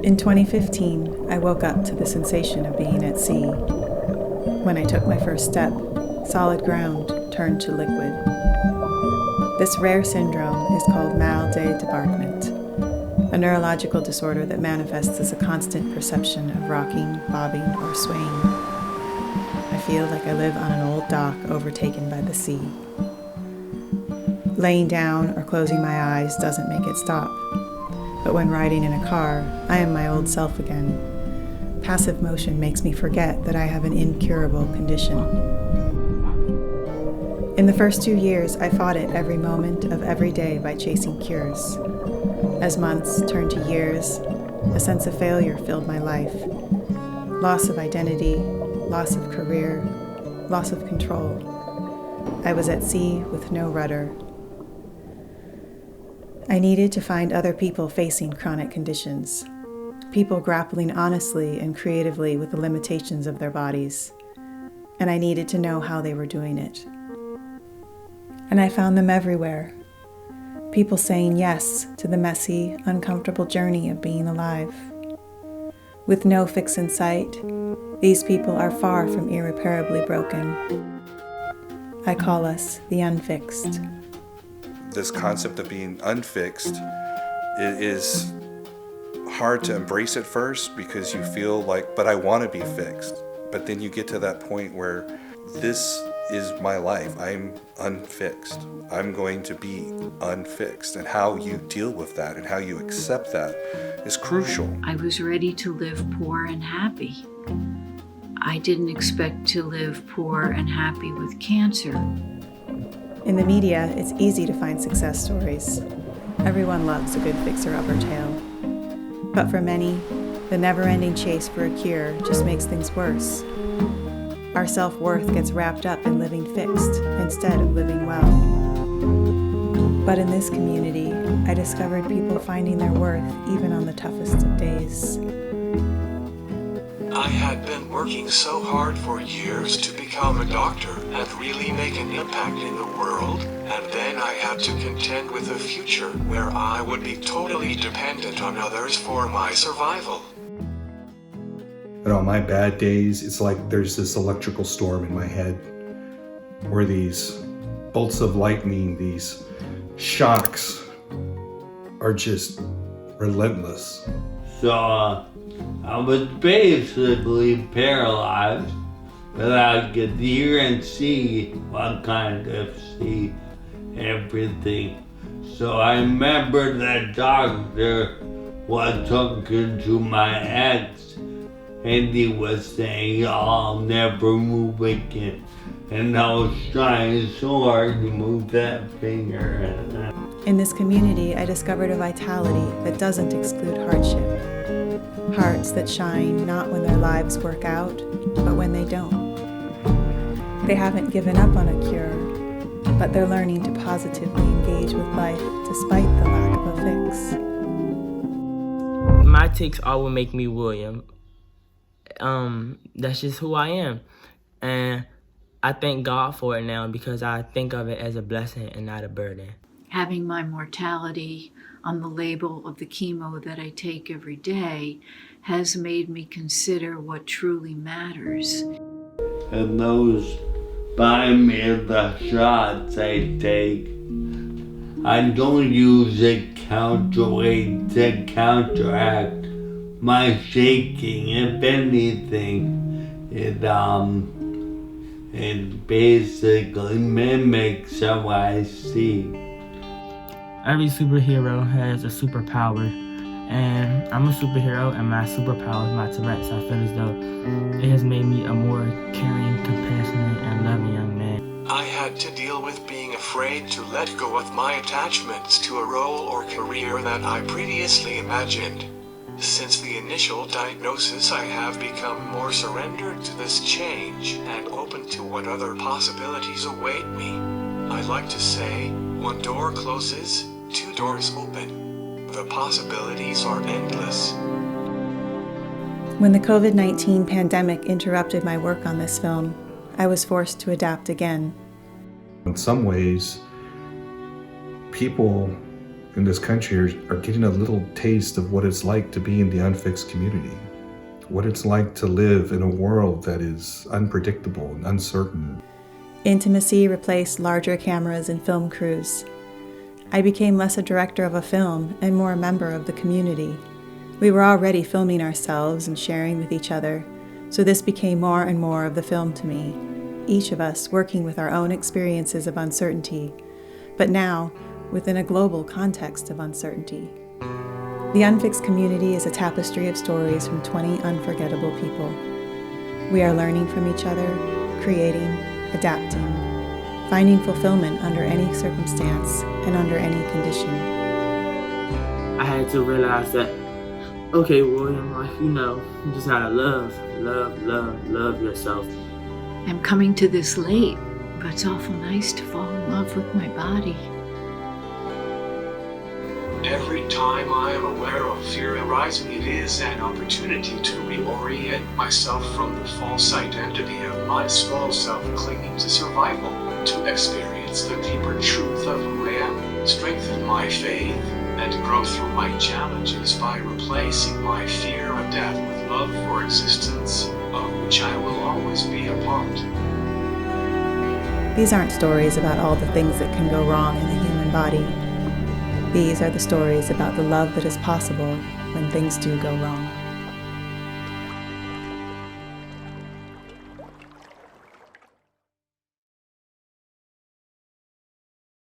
In 2015, I woke up to the sensation of being at sea. When I took my first step, solid ground turned to liquid. This rare syndrome is called mal de débarquement, a neurological disorder that manifests as a constant perception of rocking, bobbing, or swaying. I feel like I live on an old dock overtaken by the sea. Laying down or closing my eyes doesn't make it stop. But when riding in a car, I am my old self again. Passive motion makes me forget that I have an incurable condition. In the first 2 years, I fought it every moment of every day by chasing cures. As months turned to years, a sense of failure filled my life. Loss of identity, loss of career, loss of control. I was at sea with no rudder. I needed to find other people facing chronic conditions, people grappling honestly and creatively with the limitations of their bodies, and I needed to know how they were doing it. And I found them everywhere, people saying yes to the messy, uncomfortable journey of being alive. With no fix in sight, these people are far from irreparably broken. I call us the Unfixed. This concept of being unfixed, it is hard to embrace at first because you feel like, but I want to be fixed. But then you get to that point where this is my life. I'm unfixed. I'm going to be unfixed. And how you deal with that and how you accept that is crucial. I was ready to live poor and happy. I didn't expect to live poor and happy with cancer. In the media, it's easy to find success stories. Everyone loves a good fixer-upper tale. But for many, the never-ending chase for a cure just makes things worse. Our self-worth gets wrapped up in living fixed instead of living well. But in this community, I discovered people finding their worth even on the toughest of days. I had been working so hard for years to become a doctor and really make an impact in the world, and then I had to contend with a future where I would be totally dependent on others for my survival. But on my bad days, it's like there's this electrical storm in my head where these bolts of lightning, these shocks are just relentless. So I was basically paralyzed, but I could hear and see, well, kind of see everything. So I remember the doctor was talking to my ex, and he was saying, I'll never move again. And I was trying so hard to move that finger. In this community, I discovered a vitality that doesn't exclude hardship. Hearts that shine not when their lives work out, but when they don't. They haven't given up on a cure, but they're learning to positively engage with life despite the lack of a fix. My tics all will make me William. That's just who I am. And I thank God for it now because I think of it as a blessing and not a burden. Having my mortality on the label of the chemo that I take every day has made me consider what truly matters. And those buy me the shots I take, I don't use a counterweight to counteract my shaking. If anything, it basically mimics how I see. Every superhero has a superpower, and I'm a superhero, and my superpower is my Tourette's. I feel as though it has made me a more caring, compassionate, and loving young man. I had to deal with being afraid to let go of my attachments to a role or career that I previously imagined. Since the initial diagnosis, I have become more surrendered to this change and open to what other possibilities await me. I like to say, one door closes, 2 doors open. The possibilities are endless. When the COVID-19 pandemic interrupted my work on this film, I was forced to adapt again. In some ways, people in this country are getting a little taste of what it's like to be in the unfixed community, what it's like to live in a world that is unpredictable and uncertain. Intimacy replaced larger cameras and film crews. I became less a director of a film and more a member of the community. We were already filming ourselves and sharing with each other, so this became more and more of the film to me, each of us working with our own experiences of uncertainty, but now within a global context of uncertainty. The Unfixed community is a tapestry of stories from 20 unforgettable people. We are learning from each other, creating, adapting, finding fulfillment under any circumstance and under any condition. I had to realize that, okay, William, you just gotta love yourself. I'm coming to this late, but it's awful nice to fall in love with my body. Every time I am aware of fear arising, it is an opportunity to reorient myself from the false identity of my small self clinging to survival, to experience the deeper truth of who I am, strengthen my faith, and grow through my challenges by replacing my fear of death with love for existence, of which I will always be a part. These aren't stories about all the things that can go wrong in the human body. These are the stories about the love that is possible when things do go wrong.